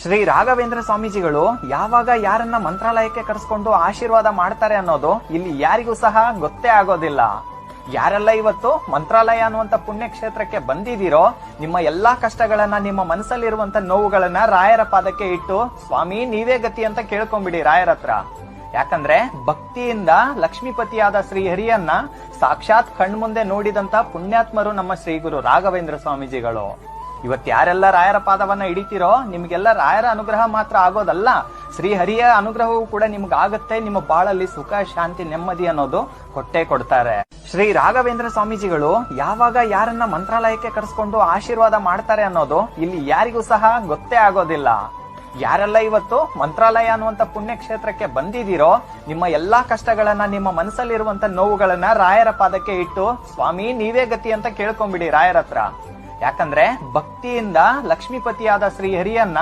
ಶ್ರೀ ರಾಘವೇಂದ್ರ ಸ್ವಾಮೀಜಿಗಳು ಯಾವಾಗ ಯಾರನ್ನ ಮಂತ್ರಾಲಯಕ್ಕೆ ಕರೆಸ್ಕೊಂಡು ಆಶೀರ್ವಾದ ಮಾಡ್ತಾರೆ ಅನ್ನೋದು ಇಲ್ಲಿ ಯಾರಿಗೂ ಸಹ ಗೊತ್ತೇ ಆಗೋದಿಲ್ಲ. ಯಾರೆಲ್ಲ ಇವತ್ತು ಮಂತ್ರಾಲಯ ಅನ್ನುವಂತ ಪುಣ್ಯಕ್ಷೇತ್ರಕ್ಕೆ ಬಂದಿದ್ದೀರೋ, ನಿಮ್ಮ ಎಲ್ಲಾ ಕಷ್ಟಗಳನ್ನ, ನಿಮ್ಮ ಮನಸ್ಸಲ್ಲಿರುವಂತ ನೋವುಗಳನ್ನ ರಾಯರ ಪಾದಕ್ಕೆ ಇಟ್ಟು ಸ್ವಾಮಿ ನೀವೇ ಗತಿ ಅಂತ ಕೇಳ್ಕೊಂಬಿಡಿ ರಾಯರ ಹತ್ರ. ಯಾಕಂದ್ರೆ ಭಕ್ತಿಯಿಂದ ಲಕ್ಷ್ಮೀಪತಿಯಾದ ಶ್ರೀ ಹರಿಯನ್ನ ಸಾಕ್ಷಾತ್ ಕಣ್ಮುಂದೆ ನೋಡಿದಂತ ಪುಣ್ಯಾತ್ಮರು ನಮ್ಮ ಶ್ರೀ ಗುರು ರಾಘವೇಂದ್ರ ಸ್ವಾಮೀಜಿಗಳು. ಇವತ್ ಯಾರೆಲ್ಲ ರಾಯರ ಪಾದವನ್ನ ಹಿಡಿತೀರೋ ನಿಮ್ಗೆಲ್ಲ ರಾಯರ ಅನುಗ್ರಹ ಮಾತ್ರ ಆಗೋದಲ್ಲ, ಶ್ರೀ ಹರಿಯ ಅನುಗ್ರಹವೂ ಕೂಡ ನಿಮ್ಗೆ ಆಗತ್ತೆ. ನಿಮ್ಮ ಬಾಳಲ್ಲಿ ಸುಖ, ಶಾಂತಿ, ನೆಮ್ಮದಿ ಅನ್ನೋದು ಕೊಟ್ಟೇ ಕೊಡ್ತಾರೆ. ಶ್ರೀ ರಾಘವೇಂದ್ರ ಸ್ವಾಮೀಜಿಗಳು ಯಾವಾಗ ಯಾರನ್ನ ಮಂತ್ರಾಲಯಕ್ಕೆ ಕರೆಸ್ಕೊಂಡು ಆಶೀರ್ವಾದ ಮಾಡ್ತಾರೆ ಅನ್ನೋದು ಇಲ್ಲಿ ಯಾರಿಗೂ ಸಹ ಗೊತ್ತೇ ಆಗೋದಿಲ್ಲ. ಯಾರೆಲ್ಲ ಇವತ್ತು ಮಂತ್ರಾಲಯ ಅನ್ನುವಂತ ಪುಣ್ಯಕ್ಷೇತ್ರಕ್ಕೆ ಬಂದಿದ್ದೀರೋ, ನಿಮ್ಮ ಎಲ್ಲಾ ಕಷ್ಟಗಳನ್ನ, ನಿಮ್ಮ ಮನಸ್ಸಲ್ಲಿರುವಂತ ನೋವುಗಳನ್ನ ರಾಯರ ಪಾದಕ್ಕೆ ಇಟ್ಟು ಸ್ವಾಮಿ ನೀವೇ ಗತಿ ಅಂತ ಕೇಳ್ಕೊಂಬಿಡಿ ರಾಯರ ಹತ್ರ. ಯಾಕಂದ್ರೆ ಭಕ್ತಿಯಿಂದ ಲಕ್ಷ್ಮೀಪತಿಯಾದ ಶ್ರೀ ಹರಿಯನ್ನ